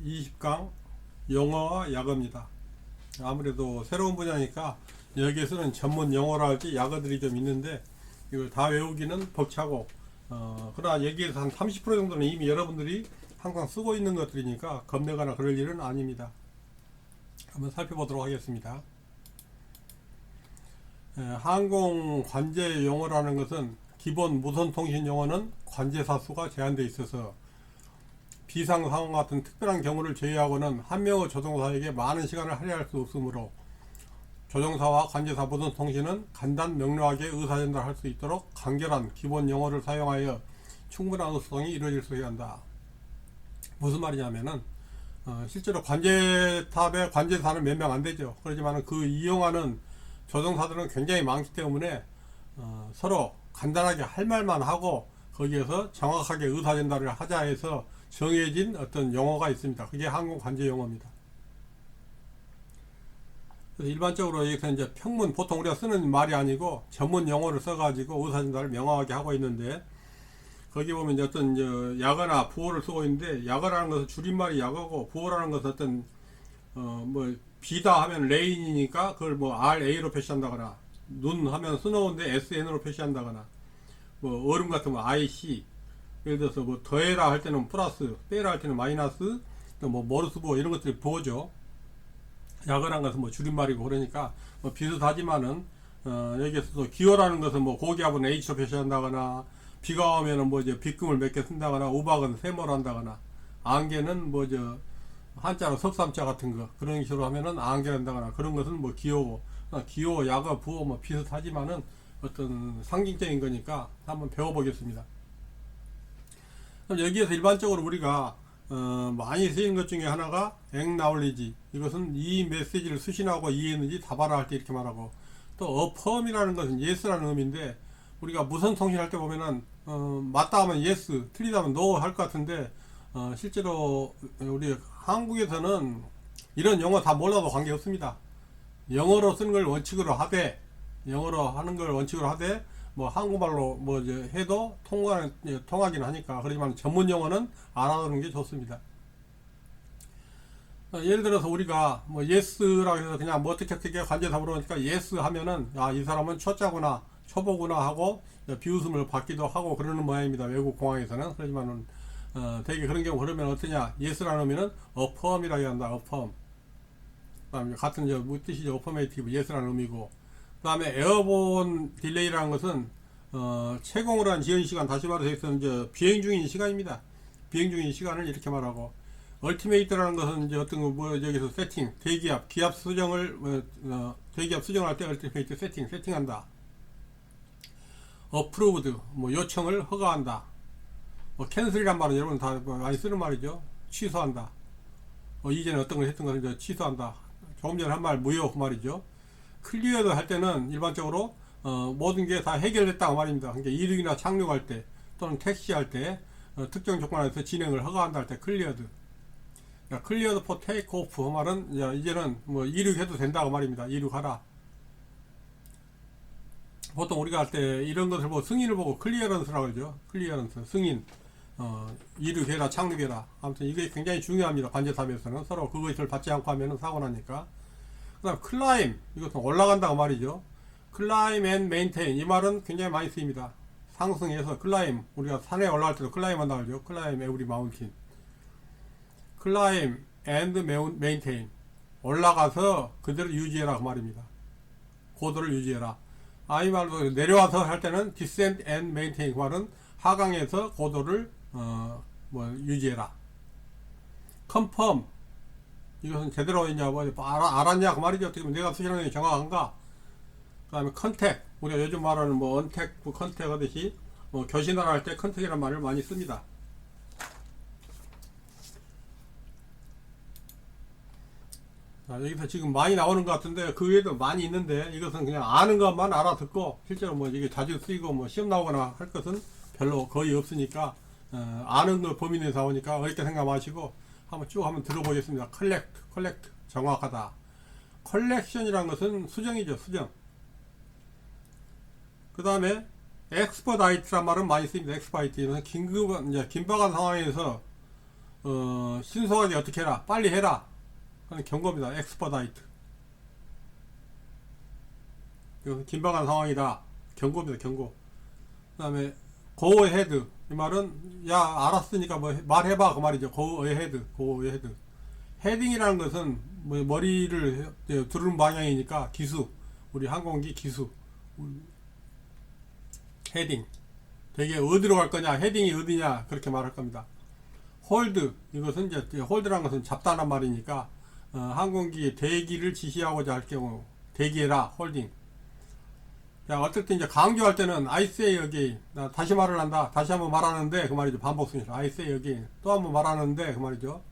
20강 영어와 약어입니다. 아무래도 새로운 분야니까 여기에서는 전문 영어라 할지 약어들이 좀 있는데 이걸 다 외우기는 벅차고 그러나 여기에서 한 30% 정도는 이미 여러분들이 항상 쓰고 있는 것들이니까 겁내거나 그럴 일은 아닙니다. 한번 살펴보도록 하겠습니다. 항공 관제 용어라는 것은 기본 무선통신 용어는 관제사 수가 제한되어 있어서 비상 상황 같은 특별한 경우를 제외하고는 한 명의 조종사에게 많은 시간을 할애할 수 없으므로 조종사와 관제사 무선통신은 간단 명료하게 의사전달할 수 있도록 간결한 기본 용어를 사용하여 충분한 의사소통이 이루어질 수 있어야 한다. 무슨 말이냐면은 실제로 관제탑에 관제사는 몇 명 안 되죠. 그렇지만 그 이용하는 조종사들은 굉장히 많기 때문에 서로 간단하게 할 말만 하고 거기에서 정확하게 의사전달을 하자 해서 정해진 어떤 용어가 있습니다. 그게 항공 관제 용어입니다. 그래서 일반적으로 여기서 이제 평문, 보통 우리가 쓰는 말이 아니고 전문 용어를 써가지고 의사전달을 명확하게 하고 있는데, 거기 보면 이제 어떤 이제 약어나 부호를 쓰고 있는데, 약어라는 것은 줄임말이 약어고, 부호라는 것은 어떤 뭐 비다 하면 레인이니까 그걸 뭐 RA로 표시한다거나, 눈 하면 스노우인데 SN으로 표시한다거나, 뭐 얼음 같은 거 IC, 예를 들어서 뭐 더해라 할 때는 플러스, 빼라 할 때는 마이너스, 뭐 머르스부호 이런 것들이 부호죠. 약어라는 것은 뭐 줄임말이고 그러니까 뭐 비슷하지만은 여기에서도 기호라는 것은 뭐 고기압은 H로 표시한다거나, 비가 오면은 뭐 이제 빗금을 몇 개 쓴다거나, 우박은 세모로 한다거나, 안개는 뭐 저 한자로 석삼자 같은 거 그런 식으로 하면은 안개 한다거나, 그런 것은 뭐 기호고, 기호, 약어, 부호 뭐 비슷하지만은 어떤 상징적인 거니까 한번 배워보겠습니다. 그럼 여기에서 일반적으로 우리가 많이 쓰이는 것 중에 하나가 acknowledge, 이것은 이 메시지를 수신하고 이해했는지 답하라 할 때 이렇게 말하고, 또 affirm이라는 것은 yes라는 의미인데, 우리가 무선 통신할 때 보면은 맞다 하면 yes, 틀리다 하면 no 할 것 같은데 실제로 우리 한국에서는 이런 용어 다 몰라도 관계없습니다. 영어로 쓰는 걸 원칙으로 하되, 영어로 하는 걸 원칙으로 하되 뭐 한국말로 뭐 이제 해도 통하긴 하니까, 그렇지만 전문 용어는 알아두는 게 좋습니다. 예를 들어서 우리가 뭐 yes라고 해서 그냥 뭐 어떻게 관제답으로 하니까 yes 하면은 이 사람은 초짜구나, 초보구나 하고 비웃음을 받기도 하고 그러는 모양입니다. 외국 공항에서는. 그렇지만은 되게 그런 경우 그러면 어떠냐, yes라는 의미는 affirm이라고 한다. affirm. 그다음에 같은 뜻이죠. affirmative, yes라는 의미고, 그 다음에 에어본 딜레이라는 것은 채공을 한 지연 시간, 다시 말해서 이제 비행 중인 시간입니다. 비행 중인 시간을 이렇게 말하고, 얼티메이트라는 것은 이제 어떤 거 뭐 여기서 세팅, 대기압, 기압 수정을 대기압 수정할 때 얼티메이트 세팅한다. 어프로브드, 뭐 요청을 허가한다. 뭐 캔슬이란 말은 여러분 다 많이 쓰는 말이죠. 취소한다. 이전에 어떤 걸 했던 것을 이제 취소한다. 조금 전에 한 말 무효 그 말이죠. 클리어드 할 때는 일반적으로 모든 게 다 해결됐다고 말입니다. 그러니까 이륙이나 착륙할 때 또는 택시할 때 특정 조건에서 진행을 허가한다 할 때 클리어드. 그러니까 클리어드 포 테이크 오프 그 말은 이제는 뭐 이륙해도 된다고 말입니다. 이륙하라. 보통 우리가 할 때 이런 것을 보고 승인을 보고 클리어런스라고 그러죠. 클리어런스, 승인. 이륙해라, 착륙해라. 아무튼 이게 굉장히 중요합니다. 관제탑에서는 서로 그것을 받지 않고 하면 사고 나니까. 그 다음 클라임, 이것은 올라간다고 말이죠. 클라임 앤 메인테인, 이 말은 굉장히 많이 쓰입니다. 상승해서 클라임, 우리가 산에 올라갈 때도 클라임 한다고 하죠. 클라임 에브리 마운틴. 클라임 앤 메인테인, 올라가서 그대로 유지해라 그 말입니다. 고도를 유지해라. 이 말도 내려와서 할 때는 descend and maintain, 그 말은 하강에서 고도를 유지해라. confirm, 이것은 제대로 있냐, 뭐 알았냐 그 말이죠. 어떻게 보면 내가 수신하는 게 정확한가. 그 다음에 컨택, 우리가 요즘 말하는 뭐 언택, 컨택 하듯이 교신하라 할 때 컨택이라는 말을 많이 씁니다. 여기서 지금 많이 나오는 것 같은데 그 외에도 많이 있는데, 이것은 그냥 아는 것만 알아듣고 실제로 뭐 이게 자주 쓰이고 뭐 시험 나오거나 할 것은 별로 거의 없으니까 아는 거 범위 내에서 나오니까 어렵게 생각 마시고 한번 쭉 한번 들어보겠습니다. 컬렉트, 정확하다. 컬렉션이라는 것은 수정이죠. 수정. 그 다음에 expedite란 말은 많이 쓰입니다. expedite, 긴박한 상황에서 신속하게 어떻게 해라, 빨리 해라 하는 경고입니다. expedite. 이것은 긴박한 상황이다, 경고입니다. 경고. 그 다음에 go ahead, 이 말은 야 알았으니까 뭐 말해봐 그 말이죠. go ahead, go ahead. 헤딩이라는 것은 뭐 머리를 두르는 방향이니까 기수, 우리 항공기 기수. 헤딩, 되게 어디로 갈 거냐, 헤딩이 어디냐 그렇게 말할 겁니다. 홀드, 이것은 이제 홀드라는 것은 잡다란 말이니까 항공기 대기를 지시하고자 할 경우 대기해라, 홀딩. 자, 어떨 때 이제 강조할 때는 I say again, 나 다시 말을 한다, 다시 한번 말하는데 그 말이죠. 반복순이죠. I say again, 또 한번 말하는데 그 말이죠.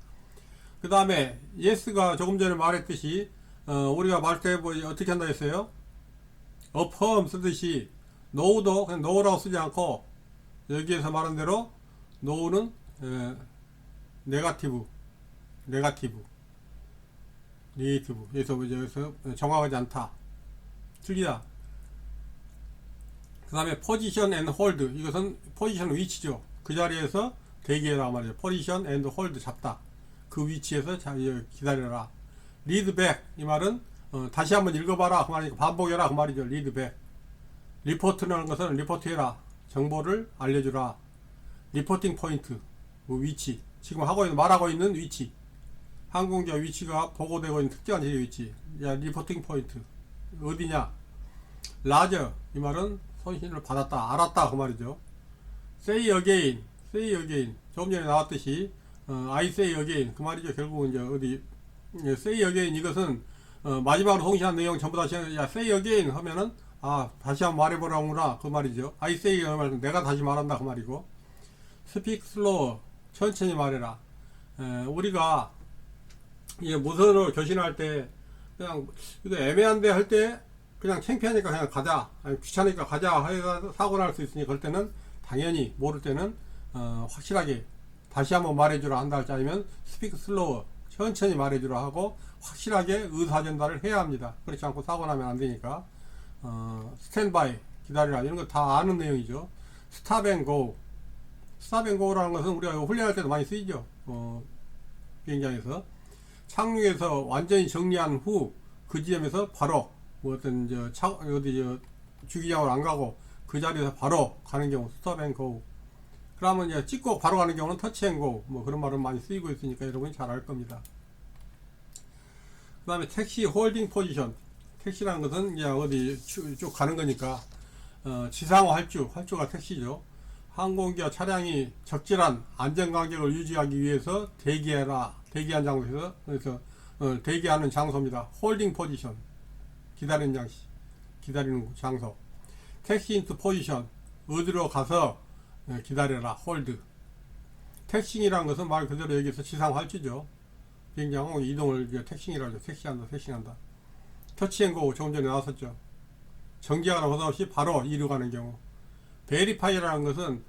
그 다음에 yes가 조금 전에 말했듯이 우리가 말할 때 뭐 어떻게 한다 했어요? affirm 쓰듯이 no도 그냥 no라고 쓰지 않고 여기에서 말한 대로 no는 네가티브, 여기서 정확하지 않다, 틀리다. 그 다음에 position and hold, 이것은 포지션 위치죠. 그 자리에서 대기해라 말이죠. position and hold, 잡다, 그 위치에서 기다려라. read back, 이 말은 다시 한번 읽어봐라 그 말이니까 반복해라 그 말이죠. read back. 리포트라는 것은 리포트해라, 정보를 알려주라. 리포팅 포인트, 위치, 지금 말하고 있는 위치, 항공기와 위치가 보고되고 있는 특정한 위치, 리포팅 포인트 어디냐. 라저, 이 말은 손신을 받았다, 알았다 그 말이죠. say again, 조금 전에 나왔듯이 I say again 그 말이죠. 결국은 이제 어디 say again, 이것은 마지막으로 송신한 내용 전부 다시 say again 하면은 다시 한번 말해보라구나 그 말이죠. I say 말은 내가 다시 말한다 그 말이고. speak slow, 천천히 말해라. 우리가 무선으로 교신할 때 그냥 이거 애매한데 할 때 그냥 창피하니까 그냥 가자, 귀찮으니까 가자 해서 사고 날 수 있으니 그럴 때는 당연히, 모를 때는 확실하게 다시 한번 말해주라 한다 할지, 아니면 speak slow, 천천히 말해주라 하고 확실하게 의사 전달을 해야 합니다. 그렇지 않고 사고 나면 안 되니까. 스탠바이, 기다리라, 이런 거 다 아는 내용이죠. stop and go, 라는 것은 우리가 훈련할 때도 많이 쓰이죠. 비행장에서 착륙해서 완전히 정리한 후 그 지점에서 바로 어떤 주기장으로 안 가고 그 자리에서 바로 가는 경우 stop and go. 그러면 이제 찍고 바로 가는 경우는 touch and go, 뭐 그런 말은 많이 쓰이고 있으니까 여러분이 잘 알 겁니다. 그 다음에 택시 홀딩 포지션, 택시라는 것은 이제 어디 쭉 가는 거니까 지상호 활주가 택시죠. 항공기와 차량이 적절한 안전간격을 유지하기 위해서 대기한 장소에서, 그래서 대기하는 장소입니다. 홀딩 포지션, 기다리는 장소. 택시 인투 포지션, 어디로 가서 기다려라, 홀드. 택싱이라는 것은 말 그대로 여기서 지상 활주죠. 비행장 항공 이동을 택싱이라고 하죠. 택싱한다. 터치앤고 조금 전에 나왔었죠. 정지하거나 허다없이 바로 이륙하는 경우. 베리파이라는 것은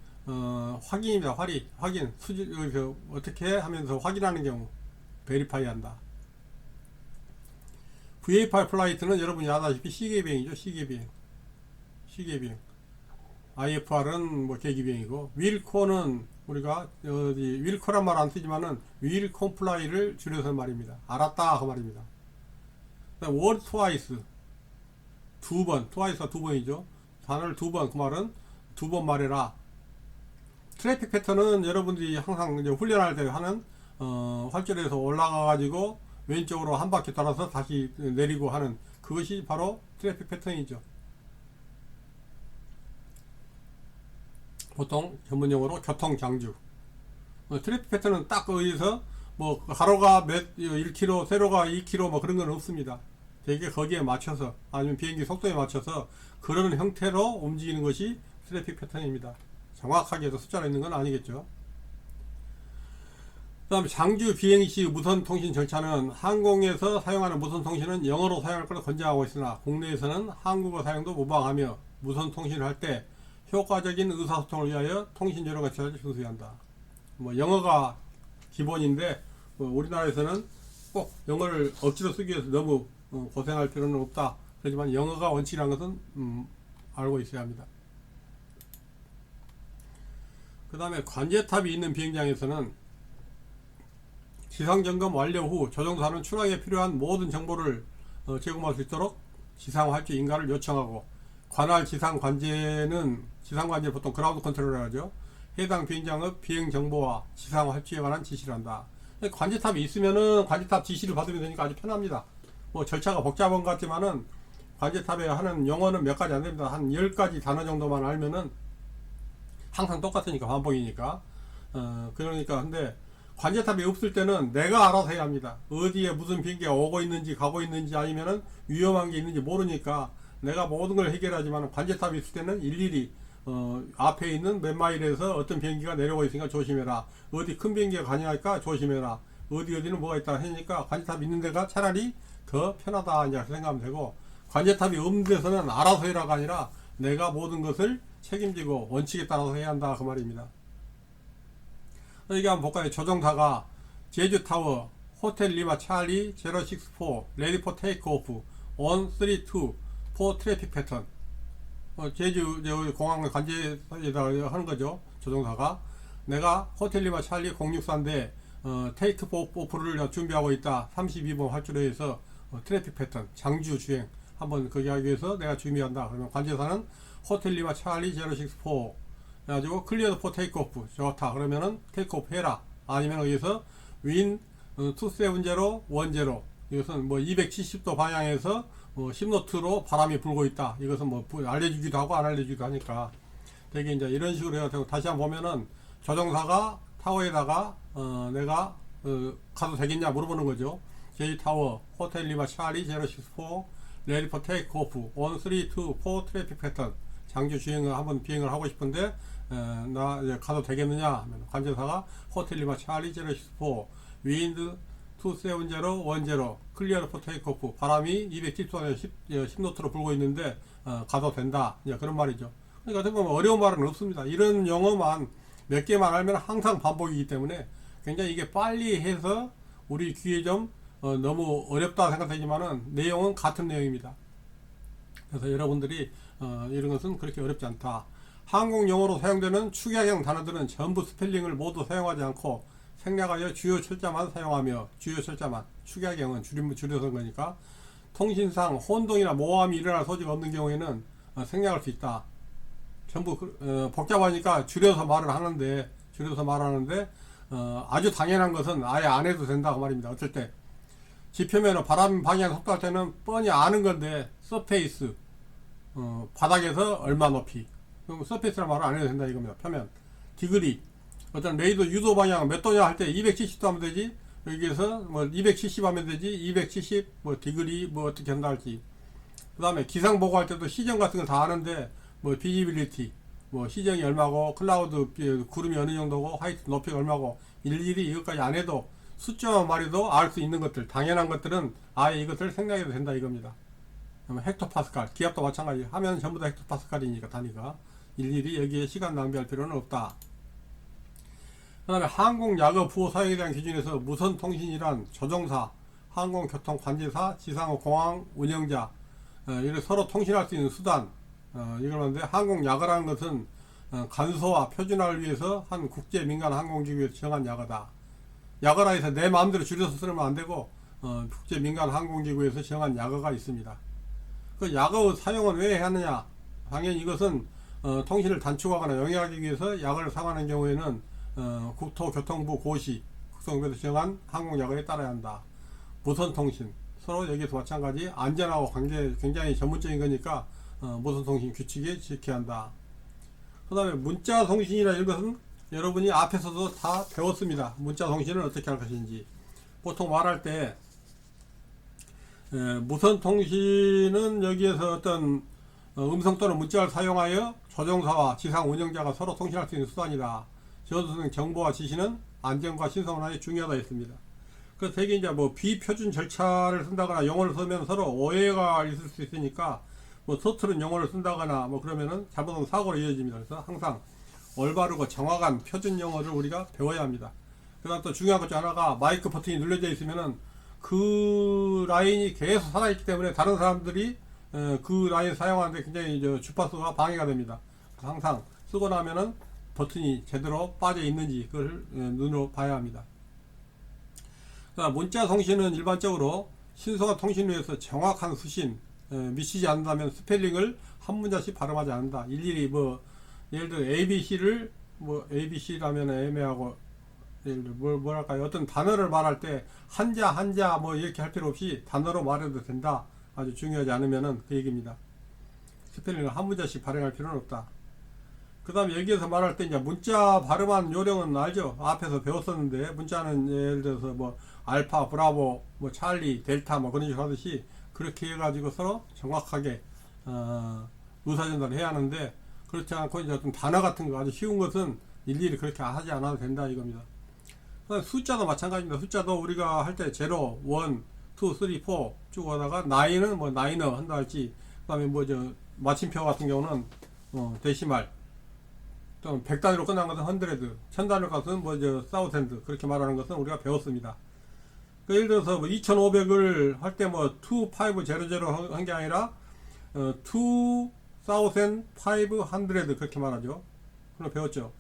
확인입니다. 확인, 여기서 어떻게 하면서 확인하는 경우 베리파이 한다. VFR 플라이트는 여러분이 아다시피 시계비행이죠. 시계비행. IFR은 뭐 계기비행이고, 윌코는 우리가 윌코란 말 안 쓰지만은 윌 콤플라이를 줄여서 말입니다. 알았다 그 말입니다. 월 트와이스, 트와이스가 두 번이죠. 단어를 두 번, 그 말은 두 번 말해라. 트래픽 패턴은 여러분들이 항상 이제 훈련할 때 하는 활주로에서 올라가 가지고 왼쪽으로 한 바퀴 돌아서 다시 내리고 하는 그것이 바로 트래픽 패턴이죠. 보통 전문용어로 교통장주. 트래픽 패턴은 딱 거기서 뭐 가로가 1km, 세로가 2km 뭐 그런 건 없습니다. 되게 거기에 맞춰서, 아니면 비행기 속도에 맞춰서 그런 형태로 움직이는 것이 트래픽 패턴입니다. 정확하게 해서 숫자로 있는 건 아니겠죠. 그 다음에 장주 비행 시 무선 통신 절차는, 항공에서 사용하는 무선 통신은 영어로 사용할 것을 권장하고 있으나 국내에서는 한국어 사용도 모방하며 무선 통신을 할 때 효과적인 의사소통을 위하여 통신 여러 가지를 준수해야 한다. 뭐 영어가 기본인데 우리나라에서는 꼭 영어를 억지로 쓰기 위해서 너무 고생할 필요는 없다. 그렇지만 영어가 원칙이라는 것은 알고 있어야 합니다. 그 다음에 관제탑이 있는 비행장에서는 지상 점검 완료 후 조종사는 출항에 필요한 모든 정보를 제공할 수 있도록 지상 활주 인가를 요청하고, 관할 지상 관제는 보통 그라운드 컨트롤이라고 하죠. 해당 비행장의 비행 정보와 지상 활주에 관한 지시를 한다. 관제탑이 있으면은 관제탑 지시를 받으면 되니까 아주 편합니다. 뭐 절차가 복잡한 것 같지만은 관제탑에 하는 용어는 몇 가지 안 됩니다. 한 10가지 단어 정도만 알면은 항상 똑같으니까, 반복이니까. 그러니까 근데 관제탑이 없을 때는 내가 알아서 해야 합니다. 어디에 무슨 비행기가 오고 있는지 가고 있는지 아니면은 위험한 게 있는지 모르니까 내가 모든 걸 해결하지만, 관제탑이 있을 때는 일일이 앞에 있는 몇 마일에서 어떤 비행기가 내려오고 있으니까 조심해라, 어디 큰 비행기가 가냐니까 조심해라, 어디는 뭐가 있다 하니까 관제탑이 있는 데가 차라리 더 편하다 이제 생각하면 되고, 관제탑이 없는 데서는 알아서 해라가 아니라 내가 모든 것을 책임지고 원칙에 따라서 해야 한다 그 말입니다. 이게 한번 볼까요? 조종사가 제주타워 호텔 리마 찰리 064 레디 포 테이크 오프 on 32 for 트래픽 패턴, 제주 공항을 관제에다 하는 거죠. 조종사가 내가 호텔 리마 찰리 064인데 테이크 오프를 준비하고 있다. 32번 활주로에서 트래픽 패턴 장주 주행 한번 거기 하기 위해서 내가 준비한다. 그러면 관제사는 호텔 리마 찰리 064 그래가지고 클리어드 포 테이크 오프 좋다. 그러면은 테이크 오프 해라. 아니면 여기서 윈 27010 이것은 뭐 270도 방향에서 10노트로 바람이 불고 있다. 이것은 뭐 알려주기도 하고 안 알려주기도 하니까 되게 이제 이런 식으로 해야 되고, 다시 한번 보면은 조종사가 타워에다가 내가 가도 되겠냐 물어보는 거죠. 제이 타워 호텔 리마 찰리 064 레디 포 테이크 오프 on 324 트래픽 패턴 장주 주행을 한번 비행을 하고 싶은데 나 이제 가도 되겠느냐 하면 관제사가 호텔 리마 찰리 064 윈드 27010 클리어 포 테이크 오프 바람이 270도에 10노트로 불고 있는데 가도 된다. 그런 말이죠. 그러니까 어떻게 보면 어려운 말은 없습니다. 이런 용어만 몇 개만 알면 항상 반복이기 때문에 굉장히 이게 빨리 해서 우리 귀에 좀 너무 어렵다 생각되지만은 내용은 같은 내용입니다. 그래서 여러분들이 이런 것은 그렇게 어렵지 않다. 항공 용어로 사용되는 축약형 단어들은 전부 스펠링을 모두 사용하지 않고 생략하여 주요 철자만 사용하며, 주요 철자만, 축약형은 줄여서 거니까 통신상 혼동이나 모함이 일어날 소지가 없는 경우에는 생략할 수 있다. 전부 복잡하니까 줄여서 말을 하는데 아주 당연한 것은 아예 안 해도 된다 그 말입니다. 어쩔 때 지표면은 바람 방향 속도할 때는 뻔히 아는 건데 서페이스 바닥에서 얼마 높이, 그럼 서페이스란 말을 안 해도 된다 이겁니다. 표면 디그리 어떤 레이더 유도 방향 몇 도냐 할 때 270도 하면 되지, 여기에서 뭐 270 하면 되지, 270 뭐 디그리 뭐 어떻게 한다 할지. 그 다음에 기상 보고할 때도 시정 같은 거 다 아는데 뭐 비지빌리티 뭐 시정이 얼마고 클라우드 구름이 어느 정도고 화이트 높이가 얼마고 일일이 이것까지 안 해도 숫자만 말해도 알 수 있는 것들, 당연한 것들은 아예 이것을 생략해도 된다 이겁니다. 헥토파스칼, 기압도 마찬가지. 하면 전부 다 헥토파스칼이니까 단위가 일일이 여기에 시간 낭비할 필요는 없다. 그 다음에 항공야거 부호 사용에 대한 기준에서 무선통신이란 조종사, 항공교통관제사, 지상호 공항 운영자 이렇게 서로 통신할 수 있는 수단 이걸 하는데, 항공야거라는 것은 간소화 표준화를 위해서 한 국제 민간 항공기구에서 정한 야거다. 야거라 해서 내 마음대로 줄여서 쓰면 안되고 국제 민간 항공기구에서 정한 야거가 있습니다. 그 야거 사용은 왜 하느냐, 당연히 이것은 통신을 단축하거나 영위하기 위해서 야거를 사용하는 경우에는 국토교통부 고시 국토교통부에서 정한 항공야거에 따라야 한다. 무선통신 서로 여기서 마찬가지 안전하고 관계 굉장히 전문적인 거니까 무선통신 규칙에 지켜야 한다. 그 다음에 문자통신이라 이런 것은 여러분이 앞에서도 다 배웠습니다. 문자통신을 어떻게 할 것인지. 보통 말할 때 무선통신은 여기에서 어떤 음성 또는 문자를 사용하여 조종사와 지상 운영자가 서로 통신할 수 있는 수단이다. 저도성 정보와 지시는 안전과 신성한에 중요하다 했습니다. 그래서 되게 이제 뭐 비표준 절차를 쓴다거나 용어를 쓰면 서로 오해가 있을 수 있으니까 뭐 서투른 용어를 쓴다거나 뭐 그러면은 잘못하면 사고로 이어집니다. 그래서 항상 올바르고 정확한 표준 용어를 우리가 배워야 합니다. 그 다음 또 중요한 것 중 하나가 마이크 버튼이 눌려져 있으면은 그 라인이 계속 살아있기 때문에 다른 사람들이 그 라인 사용하는데 굉장히 주파수가 방해가 됩니다. 그래서 항상 쓰고 나면은 버튼이 제대로 빠져 있는지 그걸 눈으로 봐야 합니다. 문자 송신은 일반적으로 신속한 통신료에서 정확한 수신 미치지 않는다면 스펠링을 한 문자씩 발음하지 않는다. 일일이 뭐 예를 들어 ABC를 뭐 ABC라면 애매하고 예를 들어 뭐랄까요, 어떤 단어를 말할 때 한자 뭐 이렇게 할 필요 없이 단어로 말해도 된다. 아주 중요하지 않으면은 그 얘기입니다. 스펠링을 한 문자씩 발음할 필요는 없다. 그 다음에 여기에서 말할 때 이제 문자 발음한 요령은 알죠? 앞에서 배웠었는데, 문자는 예를 들어서 뭐 알파, 브라보, 뭐 찰리, 델타 뭐 그런 식으로 하듯이 그렇게 해가지고 서로 정확하게 의사전달을 해야 하는데, 그렇지 않고 이제 어떤 단어 같은 거 아주 쉬운 것은 일일이 그렇게 하지 않아도 된다 이겁니다. 숫자도 마찬가지입니다. 숫자도 우리가 할 때 0, 1, 2, 3, 4 쭉 하다가 9은 뭐 9어 한다 할지, 그 다음에 뭐 저 마침표 같은 경우는 데시말, 또 100단위로 끝난 것은 100, 1000단위로 가서는 뭐 저 사우센드 그렇게 말하는 것은 우리가 배웠습니다. 그 예를 들어서 뭐 2500을 할 때 뭐 2500 한 게 아니라 2500 그렇게 말하죠. 그럼 배웠죠.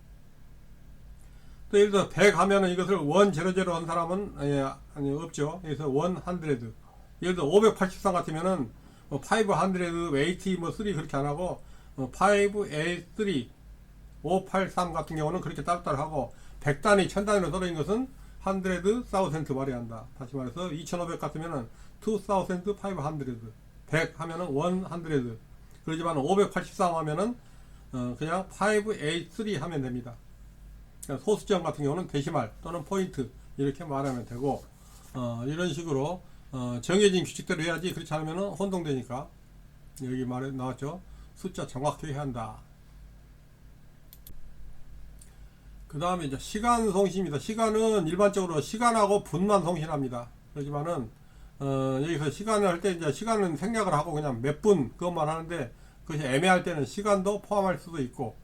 또 예를 들어 100 하면은 이것을 100 한 사람은 아니 없죠. 그래서 100. 예를 들어 583 같으면은 580 뭐 3 그렇게 안 하고 583 583 같은 경우는 그렇게 따로따로 하고, 100단위 1000단위로 떨어진 것은 100,000 말해야 한다. 다시 말해서 2500 같으면은 2500 100 하면은 100. 그러지만 583 하면은 그냥 583 하면 됩니다. 소수점 같은 경우는 데시말 또는 포인트 이렇게 말하면 되고, 이런 식으로 정해진 규칙대로 해야지. 그렇지 않으면 혼동되니까. 여기 말에 나왔죠. 숫자 정확히 해야 한다. 그 다음에 이제 시간 송신입니다. 시간은 일반적으로 시간하고 분만 송신합니다. 그렇지만은 여기서 시간을 할 때 이제 시간은 생략을 하고 그냥 몇 분 그것만 하는데, 그것이 애매할 때는 시간도 포함할 수도 있고,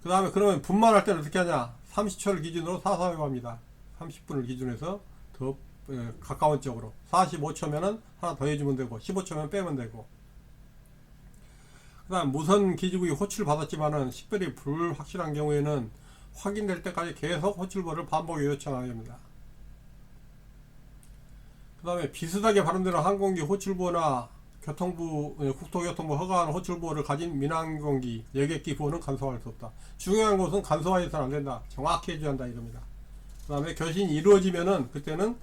그 다음에 그러면 분만 할 때는 어떻게 하냐, 30초를 기준으로 사서하고 합니다. 30분을 기준해서 더 가까운 쪽으로 45초면은 하나 더 해주면 되고, 15초면 빼면 되고, 그 다음 무선 기지국이 호출 받았지만은 식별이 불확실한 경우에는 확인될 때까지 계속 호출번호를 반복해 요청하게 됩니다. 그 다음에 비슷하게 발음되는 항공기 호출부나 국토교통부 허가한 호출부를 가진 민항공기, 여객기 부호는 간소화할 수 없다. 중요한 것은 간소화해서는 안 된다. 정확히 해줘야 한다 이겁니다. 그 다음에 교신이 이루어지면은 그때는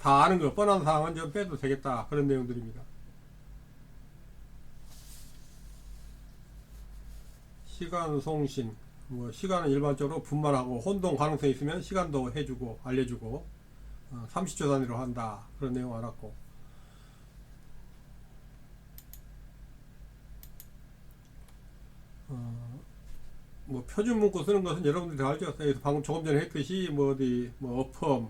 다 아는 거, 뻔한 사항은 좀 빼도 되겠다. 그런 내용들입니다. 시간 송신, 뭐 시간은 일반적으로 분만하고 혼동 가능성이 있으면 시간도 해주고 알려주고 30초 단위로 한다. 그런 내용 알았고, 뭐 표준 문구 쓰는 것은 여러분들이 다 알죠. 그래서 방금 조금 전에 했듯이 뭐 어디 뭐 어펌,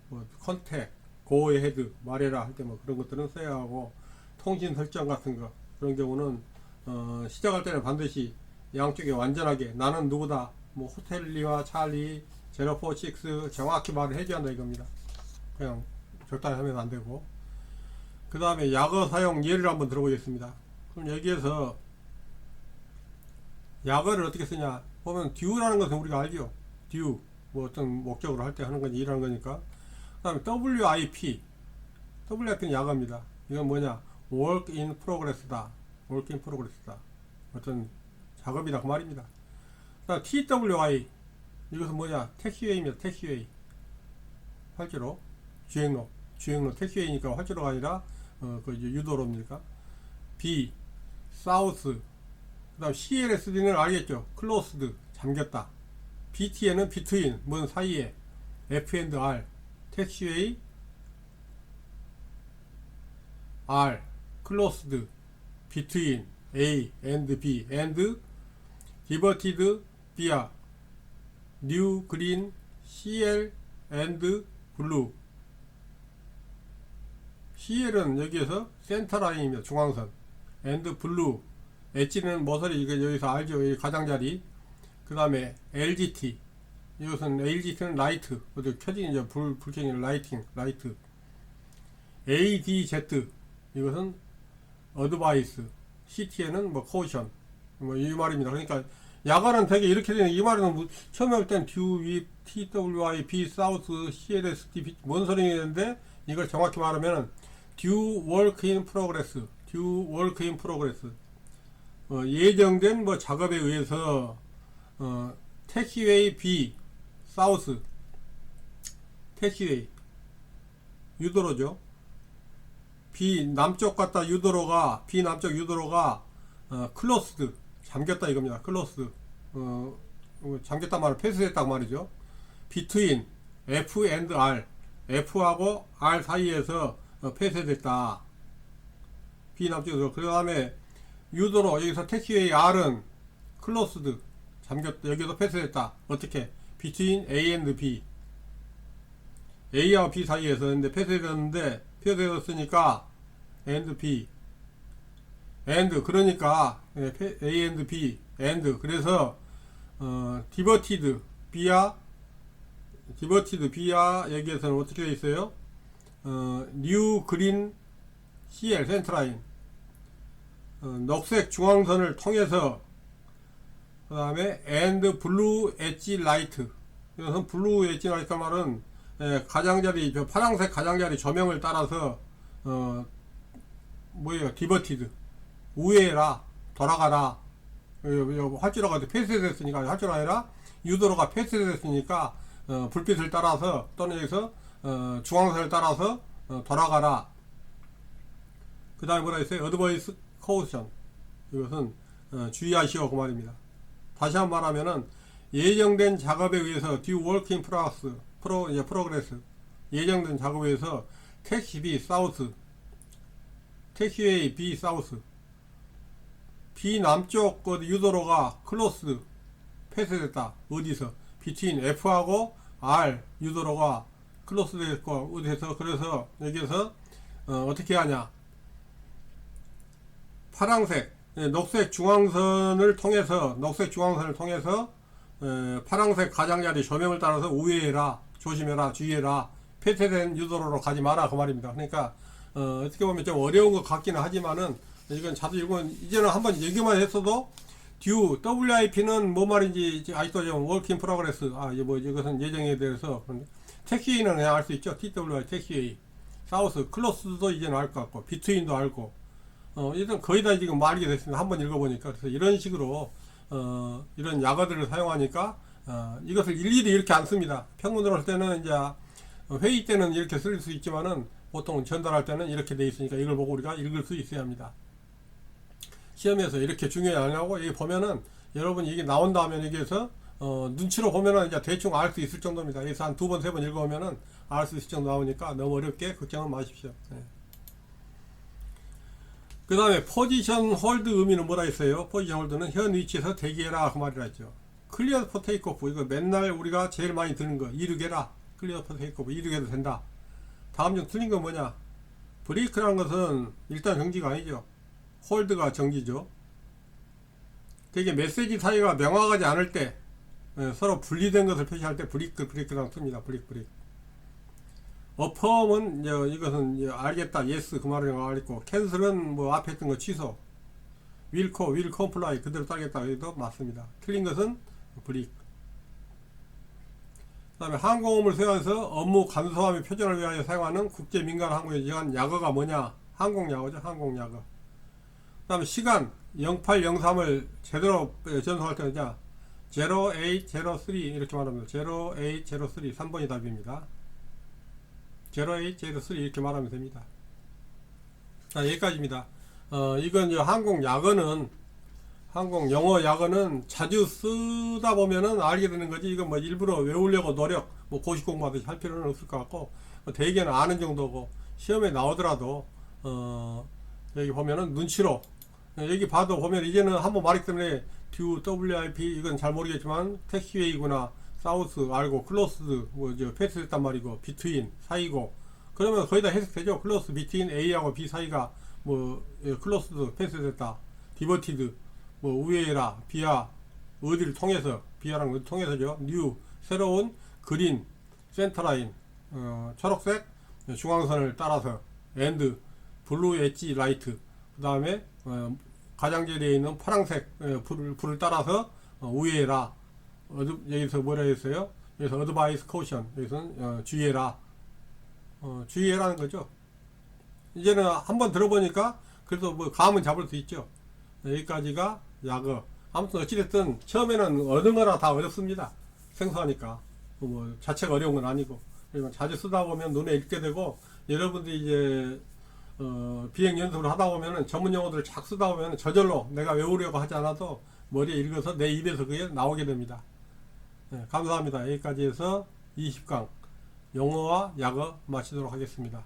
뭐 컨택, 고의 헤드 말해라 할 때 뭐 그런 것들은 써야 하고, 통신 설정 같은 거 그런 경우는 시작할 때는 반드시 양쪽에 완전하게 나는 누구다, 뭐 호텔리와 찰리 046 정확히 말을 해줘야 한다 이겁니다. 그냥 적당히 하면 안 되고. 그 다음에 약어 사용 예를 한번 들어보겠습니다. 그럼 여기에서 약어를 어떻게 쓰냐 보면, due라는 것은 우리가 알죠. due 뭐 어떤 목적으로 할 때 하는 건지 일하는 거니까. 그 다음에 WIP는 약어입니다. 이건 뭐냐, work in progress다. work in progress다. 어떤 작업이다 그 말입니다. 그 다음 TWI, 이것은 뭐냐, 택시웨이입니다. 택시웨이, 활주로, 주행로 택시웨이니까 활주로가 아니라 그 유도로입니까. B, 사우스. 그 다음 CLSD는 알겠죠. closed, 잠겼다. BTN은 between, 뭔 사이에. F&R, 택시웨이, R, closed, between, A and B, and diverted via new, green, CL and blue. CL은 여기에서 센터라인입니다. 중앙선. and blue, 엣지는 모서리, 이거 여기서 알죠. 여기 가장자리. 그 다음에 LGT, 이것은 LGT는 라이트, 켜진 불 켜진 라이트. ADZ, 이것은 어드바이스. CT에는 뭐 코션, 뭐 이 말입니다. 그러니까 야간은 되게 이렇게 되는, 이 말은 처음에 할 땐 듀, 위, TWI, B, 사우스, CLST, 뭔 소리인데, 이걸 정확히 말하면 듀 월크 인 프로그레스, 듀 월크 인 프로그레스. 예정된 뭐 작업에 의해서 태키웨이 B, 사우스, 태키웨이 유도로죠. B 남쪽 갔다 유도로가, B 남쪽 유도로가 클로스드, 잠겼다 이겁니다. 클로스드, 잠겼단 말은 폐쇄됐다고 말이죠. 비트윈 F and R, F하고 R 사이에서 폐쇄됐다. B 남쪽으로. 그 다음에 유도로, 여기서 태키웨이 R은 클로스드, 잠겼다, 여기서 폐쇄됐다. 어떻게? between A and B, A와 B 사이에서. 근데 폐쇄되었으니까 and B, and, 그러니까 A and B, and, 그래서 diverted B야, 여기에서는 어떻게 되어 있어요? new green CL 센터라인, 녹색 중앙선을 통해서, 그 다음에 and blue edge light, 이것은 blue edge light 말은 가장자리, 파란색 가장자리 조명을 따라서 뭐예요? diverted, 우회해라, 돌아가라. 활주로가 폐쇄됐으니까, 활주로가 아니라 유도로가 폐쇄됐으니까 불빛을 따라서, 또는 여기서 중앙선을 따라서 돌아가라. 그 다음에 뭐라 했어요? 어드바이스 코션, 이것은 주의하시오, 그 말입니다. 다시 한번 말하면은, 예정된 작업에 의해서 due work in progress, 예정된 작업에 의해서 택시 B 사우스, 택시웨이 B 사우스, B 남쪽 유도로가 클로스, 폐쇄됐다. 어디서? between F하고 R 유도로가 클로스 됐고, 어디서? 그래서 여기에서 어떻게 하냐? 파란색, 녹색 중앙선을 통해서, 파란색 가장자리 조명을 따라서 우회해라, 조심해라, 주의해라, 폐쇄된 유도로로 가지 마라, 그 말입니다. 그러니까 어떻게 보면 좀 어려운 것 같기는 하지만은, 이건 자주 읽으면, 이제는 한번 얘기만 했어도 듀 WIP는 뭐 말인지 아직도 좀 work in progress, 이것은 예정에 대해서. 택시웨이는 그냥 알 수 있죠. TWI, 택시웨이, 사우스, 클로스도 이제는 알 것 같고, 비트윈도 알고, 일단 거의 다 지금 말이 됐습니다. 한번 읽어보니까. 그래서 이런 식으로 이런 약어들을 사용하니까 이것을 일일이 이렇게 안 씁니다. 평문으로 할 때는, 이제 회의 때는 이렇게 쓸 수 있지만은, 보통 전달할 때는 이렇게 돼 있으니까 이걸 보고 우리가 읽을 수 있어야 합니다. 시험에서 이렇게 중요히 안 하고, 여기 보면은 여러분 이게 나온다 하면, 여기에서 눈치로 보면은 이제 대충 알 수 있을 정도입니다. 여기서 한 2번, 3번 읽어보면은 알 수 있을 정도 나오니까 너무 어렵게 걱정은 마십시오. 네. 그 다음에 포지션 홀드 의미는 뭐라 했어요? 포지션 홀드는 현 위치에서 대기해라, 그 말이라 했죠. 클리어 포 테이크오프, 이거 맨날 우리가 제일 많이 듣는 거, 이륙해라. 클리어 포 테이크오프, 이륙해도 된다. 다음 중 틀린 건 뭐냐? 브레이크라는 것은 일단 정지가 아니죠. 홀드가 정지죠. 되게 메시지 사이가 명확하지 않을 때, 서로 분리된 것을 표시할 때 브레이크라고 씁니다. 브레이크. 어펌은 이것은 알겠다, yes, 그 말을 알겠고, 캔슬은 뭐 앞에 했던 거 취소, will comply, 그대로 따르겠다, 여기도 맞습니다. 틀린 것은 브레이크. 그 다음에 항공음을 사용해서 업무 간소화및 표준을 위하여 사용하는 국제 민간 항공에 의한 약어가 뭐냐? 항공약어죠. 항공약어. 그 다음에 시간 0803을 제대로 전송할 때는 0803 이렇게 말합니다. 0803, 3번이 답입니다. 0803 이렇게 말하면 됩니다. 자, 여기까지입니다. 이건 항공 영어 약어는 자주 쓰다 보면은 알게 되는 거지, 이건 뭐 일부러 외우려고 노력, 뭐 고시 공부하듯이 할 필요는 없을 것 같고, 대개는 아는 정도고, 시험에 나오더라도, 여기 보면은 눈치로, 여기 봐도 보면, 이제는 한번 말했기 때문에, 듀, WIP, 이건 잘 모르겠지만, 택시웨이구나, 사우스 알고, 클로스드, 폐쇄됐단 말이고, 비트윈, 사이고, 그러면 거의 다 해석되죠. 클로스, 비트윈, A하고 B 사이가, 클로스드, 폐쇄됐다, 디버티드, 우회해라, B야, 어디를 통해서, B야랑 어디 통해서죠. 뉴, 새로운, 그린, 센터라인, 초록색, 중앙선을 따라서, and, 블루 엣지 라이트, 그 다음에, 가장자리에 있는 파란색, 불을 따라서, 우회해라. 여기서 뭐라 했어요? 여기서 advice caution. 여기서는 주의해라. 주의해라는 거죠. 이제는 한번 들어보니까 그래도 뭐 감은 잡을 수 있죠. 여기까지가 약어. 아무튼 어찌됐든 처음에는 어느 거나 다 어렵습니다. 생소하니까. 뭐 자체가 어려운 건 아니고. 자주 쓰다 보면 눈에 익게 되고, 여러분들이 이제 비행 연습을 하다 보면은 전문 용어들을 착 쓰다 보면 저절로 내가 외우려고 하지 않아도 머리에 읽어서 내 입에서 그게 나오게 됩니다. 네, 감사합니다. 여기까지 해서 20강 영어와 약어 마치도록 하겠습니다.